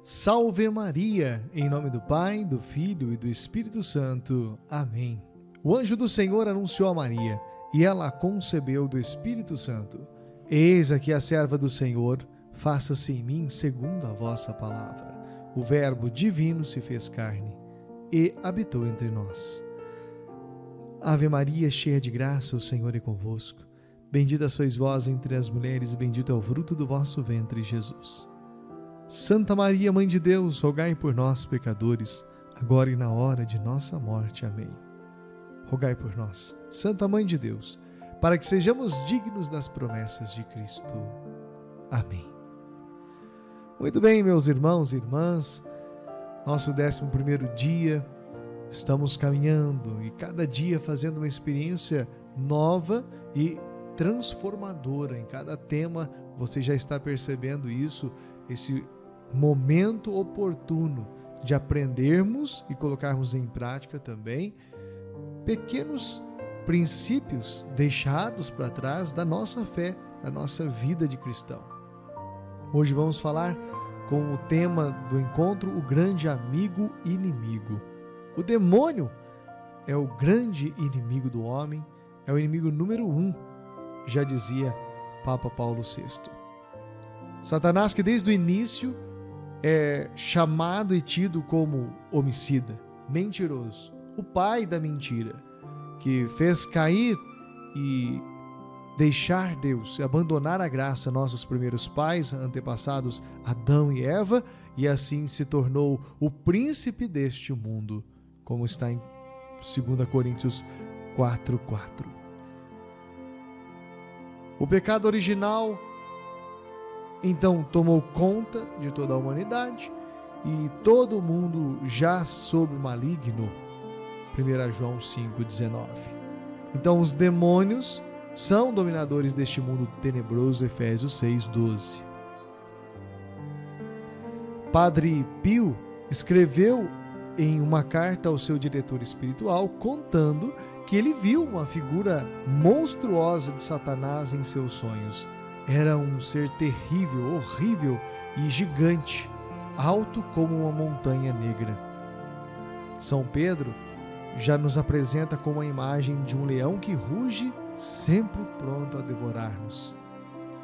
Salve Maria, em nome do Pai, do Filho e do Espírito Santo. Amém. O anjo do Senhor anunciou a Maria, e ela concebeu do Espírito Santo. Eis aqui a serva do Senhor, faça-se em mim segundo a vossa palavra. O Verbo divino se fez carne e habitou entre nós. Ave Maria, cheia de graça, o Senhor é convosco. Bendita sois vós entre as mulheres, e bendito é o fruto do vosso ventre, Jesus. Santa Maria, Mãe de Deus, rogai por nós, pecadores, agora e na hora de nossa morte. Amém. Rogai por nós, Santa Mãe de Deus, para que sejamos dignos das promessas de Cristo. Amém. Muito bem, meus irmãos e irmãs, nosso 11º dia, estamos caminhando e cada dia fazendo uma experiência nova e transformadora. Em cada tema você já está percebendo isso, esse momento oportuno de aprendermos e colocarmos em prática também pequenos princípios deixados para trás da nossa fé, da nossa vida de cristão. Hoje vamos falar com o tema do encontro, o grande amigo inimigo. O demônio é o grande inimigo do homem, é o inimigo número 1, já dizia Papa Paulo VI. Satanás, que desde o início é chamado e tido como homicida, mentiroso, o pai da mentira, que fez cair e deixar Deus, abandonar a graça, nossos primeiros pais, antepassados Adão e Eva, e assim se tornou o príncipe deste mundo, como está em 2 Coríntios 4:4. O pecado original então tomou conta de toda a humanidade e todo mundo já sob o maligno. 1 João 5,19. Então os demônios são dominadores deste mundo tenebroso. Efésios 6,12. Padre Pio escreveu em uma carta ao seu diretor espiritual contando que ele viu uma figura monstruosa de Satanás em seus sonhos. Era um ser terrível, horrível e gigante, alto como uma montanha negra. São Pedro já nos apresenta como a imagem de um leão que ruge, sempre pronto a devorar-nos.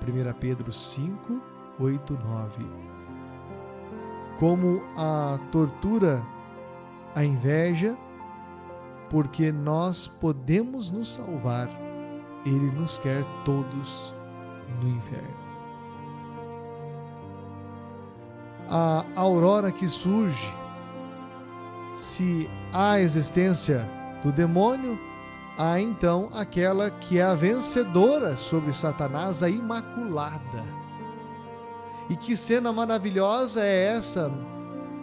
1 Pedro 5, 8, 9. Como a tortura, a inveja, porque nós podemos nos salvar, ele nos quer todos no inferno. A aurora que surge, se há existência do demônio, há então aquela que é a vencedora sobre Satanás, a Imaculada. E que cena maravilhosa é essa,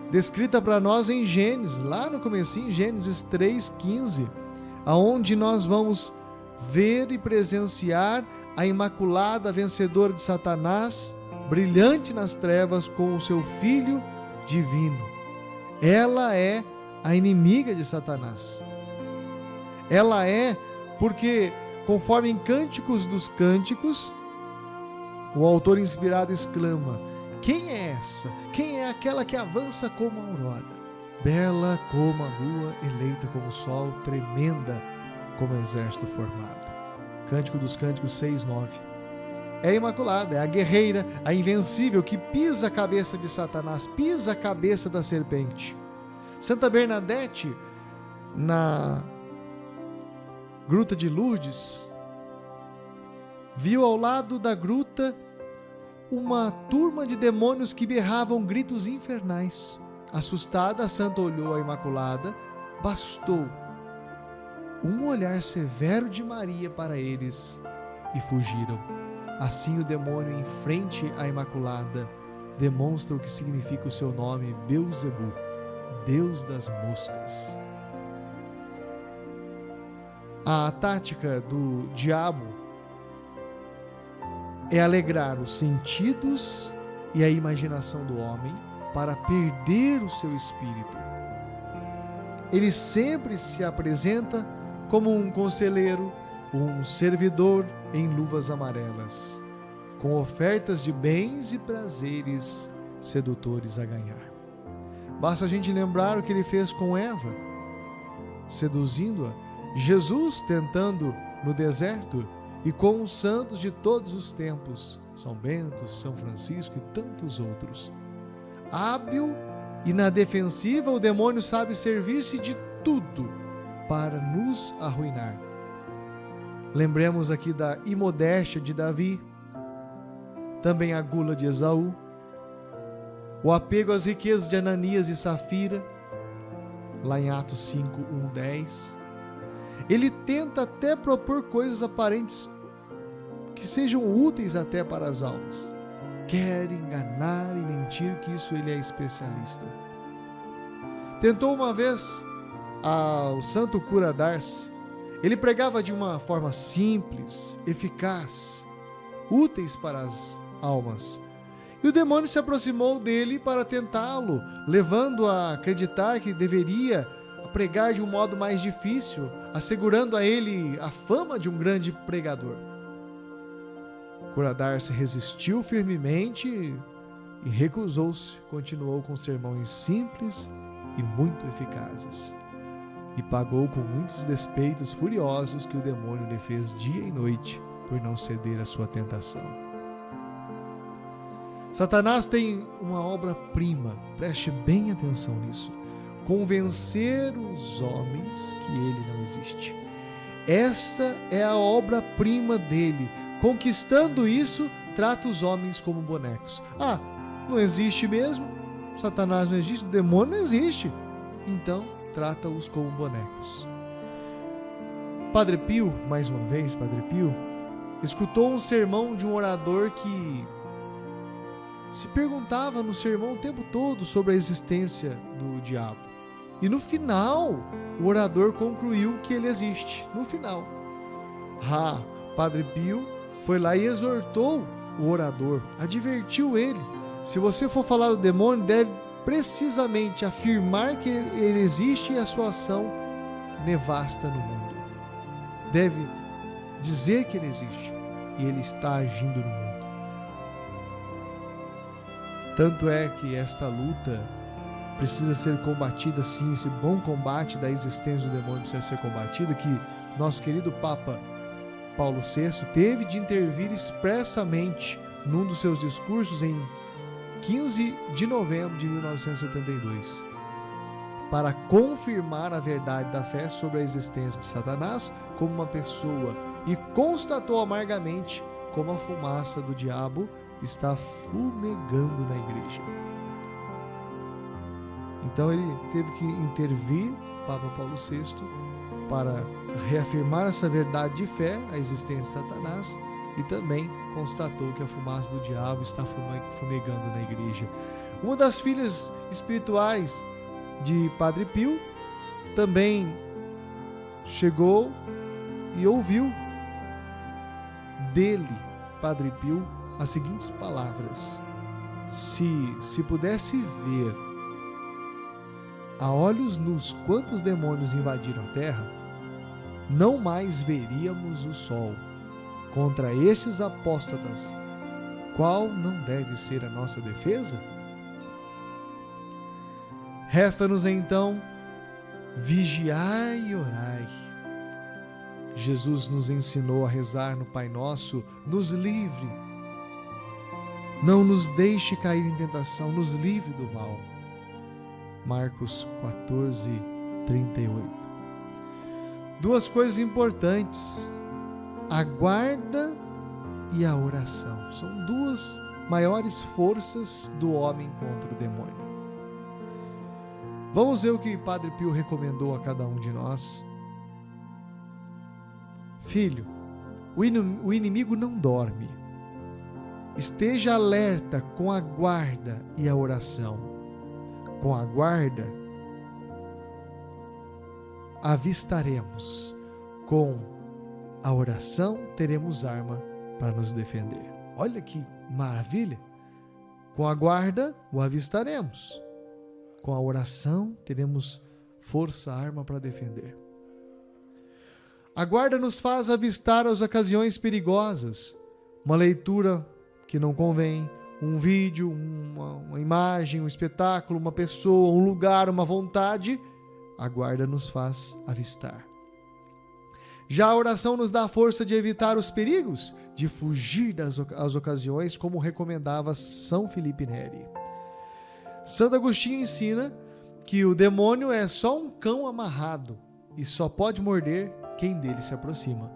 descrita para nós em Gênesis, lá no comecinho, Gênesis 3,15, aonde nós vamos ver e presenciar a Imaculada, vencedora de Satanás, brilhante nas trevas com o seu Filho divino. Ela é a inimiga de Satanás. Ela é porque, conforme em Cânticos dos Cânticos, o autor inspirado exclama: quem é essa? Quem é aquela que avança como a aurora? Bela como a lua, eleita como o sol, tremenda como o exército formado. Cântico dos Cânticos 6:9. É a Imaculada, é a guerreira, a invencível, que pisa a cabeça de Satanás, pisa a cabeça da serpente. Santa Bernadette, na Gruta de Lourdes, viu ao lado da gruta uma turma de demônios que berravam gritos infernais. Assustada, a santa olhou a Imaculada, bastou um olhar severo de Maria para eles e fugiram. Assim o demônio, em frente à Imaculada, demonstra o que significa o seu nome, Belzebu, Deus das moscas. A tática do diabo é alegrar os sentidos e a imaginação do homem para perder o seu espírito. Ele sempre se apresenta como um conselheiro, um servidor em luvas amarelas, com ofertas de bens e prazeres sedutores a ganhar. Basta a gente lembrar o que ele fez com Eva, seduzindo-a. Jesus tentando no deserto e com os santos de todos os tempos, São Bento, São Francisco e tantos outros. Hábil e na defensiva, o demônio sabe servir-se de tudo para nos arruinar. Lembremos aqui da imodéstia de Davi, também a gula de Esaú, o apego às riquezas de Ananias e Safira, lá em Atos 5, 1, 10. Ele tenta até propor coisas aparentes que sejam úteis até para as almas. Quer enganar e mentir, que isso ele é especialista. Tentou uma vez ao santo cura d'Ars. Ele pregava de uma forma simples, eficaz, úteis para as almas. E o demônio se aproximou dele para tentá-lo, levando a acreditar que deveria pregar de um modo mais difícil, assegurando a ele a fama de um grande pregador. Cura d'Ars resistiu firmemente e recusou-se, continuou com sermões simples e muito eficazes. E pagou com muitos despeitos furiosos que o demônio lhe fez dia e noite por não ceder à sua tentação. Satanás tem uma obra-prima, preste bem atenção nisso: convencer os homens que ele não existe. Esta é a obra-prima dele. Conquistando isso, trata os homens como bonecos. Ah, não existe mesmo? Satanás não existe? O demônio não existe. Então, trata-os como bonecos. Padre Pio, mais uma vez, Padre Pio, escutou um sermão de um orador que se perguntava no sermão o tempo todo sobre a existência do diabo. E no final, o orador concluiu que ele existe. No final. Padre Pio foi lá e exortou o orador, advertiu ele: se você for falar do demônio, deve precisamente afirmar que ele existe e a sua ação nevasta no mundo. Deve dizer que ele existe e ele está agindo no mundo. Tanto é que esta luta precisa ser combatida, sim, esse bom combate da existência do demônio precisa ser combatido, que nosso querido Papa Paulo VI teve de intervir expressamente num dos seus discursos em 15 de novembro de 1972, para confirmar a verdade da fé sobre a existência de Satanás como uma pessoa, e constatou amargamente como a fumaça do diabo está fumegando na igreja. Então ele teve que intervir, Papa Paulo VI, para reafirmar essa verdade de fé, a existência de Satanás, e também constatou que a fumaça do diabo está fumegando na igreja. Uma das filhas espirituais de Padre Pio também chegou e ouviu dele, Padre Pio, as seguintes palavras: se pudesse ver a olhos nus quantos demônios invadiram a terra, não mais veríamos o sol. Contra estes apóstatas, qual não deve ser a nossa defesa? Resta-nos então vigiai e orai. Jesus nos ensinou a rezar no Pai Nosso: nos livre, não nos deixe cair em tentação, nos livre do mal. Marcos 14, 38. Duas coisas importantes: a guarda e a oração. São duas maiores forças do homem contra o demônio. Vamos ver o que Padre Pio recomendou a cada um de nós. Filho, o inimigo não dorme. Esteja alerta com a guarda e a oração. Com a guarda, avistaremos. Com a oração, teremos arma para nos defender. Olha que maravilha! Com a guarda, o avistaremos. Com a oração, teremos força, arma para defender. A guarda nos faz avistar as ocasiões perigosas, uma leitura que não convém, um vídeo, uma imagem, um espetáculo, uma pessoa, um lugar, uma vontade, a guarda nos faz avistar. Já a oração nos dá a força de evitar os perigos, de fugir das ocasiões, como recomendava São Felipe Neri. Santo Agostinho ensina que o demônio é só um cão amarrado e só pode morder quem dele se aproxima.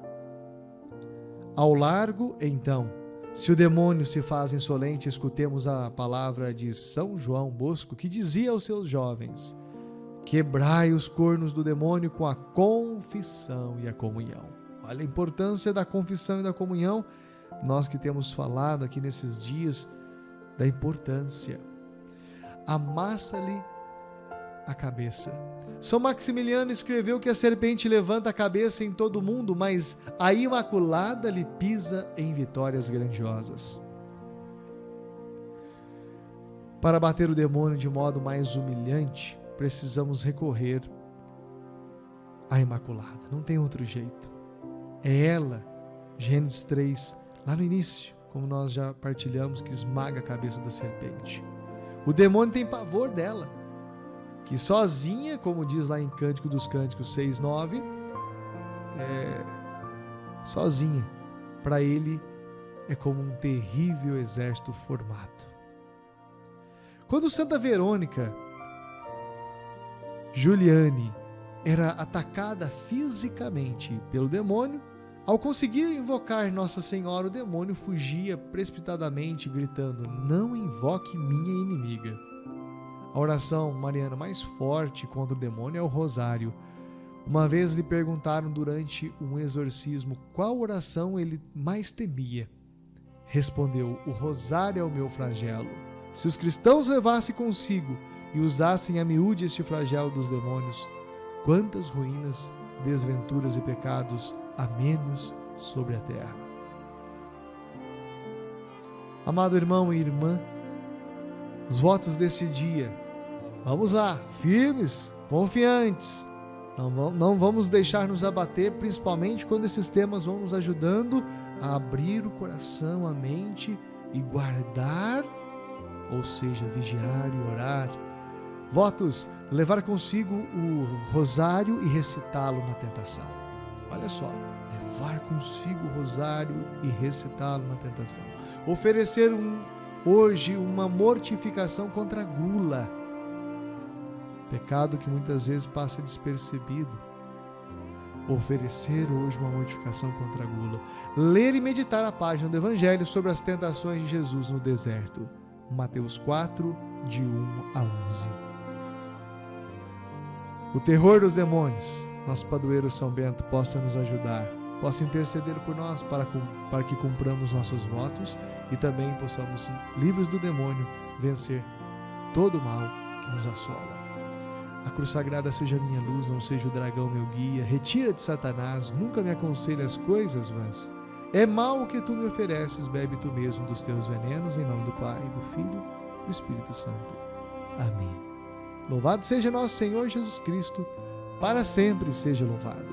Ao largo, então, se o demônio se faz insolente, escutemos a palavra de São João Bosco, que dizia aos seus jovens: quebrai os cornos do demônio com a confissão e a comunhão. Olha a importância da confissão e da comunhão, nós que temos falado aqui nesses dias da importância. Amassa-lhe a cabeça. São Maximiliano escreveu que a serpente levanta a cabeça em todo mundo, mas a Imaculada lhe pisa em vitórias grandiosas. Para bater o demônio de modo mais humilhante, precisamos recorrer à Imaculada. Não tem outro jeito. É ela, Gênesis 3, lá no início, como nós já partilhamos, que esmaga a cabeça da serpente. O demônio tem pavor dela, que sozinha, como diz lá em Cântico dos Cânticos 6:9, sozinha, para ele é como um terrível exército formado. Quando Santa Verônica Giuliani era atacada fisicamente pelo demônio, ao conseguir invocar Nossa Senhora, o demônio fugia precipitadamente, gritando: não invoque minha inimiga. A oração mariana mais forte contra o demônio é o rosário. Uma vez lhe perguntaram durante um exorcismo qual oração ele mais temia. Respondeu: o rosário é o meu flagelo. Se os cristãos levassem consigo e usassem a miúde este flagelo dos demônios, quantas ruínas, desventuras e pecados a menos sobre a terra. Amado irmão e irmã, os votos deste dia, vamos lá, firmes, confiantes, não vamos deixar nos abater, principalmente quando esses temas vão nos ajudando a abrir o coração, a mente e guardar, ou seja, vigiar e orar. Votos: levar consigo o rosário e recitá-lo na tentação. Olha só, levar consigo o rosário e recitá-lo na tentação. Oferecer hoje uma mortificação contra a gula, pecado que muitas vezes passa despercebido. Oferecer hoje uma mortificação contra a gula. Ler e meditar a página do Evangelho sobre as tentações de Jesus no deserto. Mateus 4, de 1 a 11. O terror dos demônios, nosso padroeiro São Bento possa nos ajudar, possa interceder por nós para que cumpramos nossos votos e também possamos, livres do demônio, vencer todo o mal que nos assola. A cruz sagrada seja minha luz, não seja o dragão meu guia. Retira de Satanás, nunca me aconselhe as coisas vãs. É mal o que tu me ofereces, bebe tu mesmo dos teus venenos, em nome do Pai, do Filho e do Espírito Santo. Amém. Louvado seja nosso Senhor Jesus Cristo, para sempre seja louvado.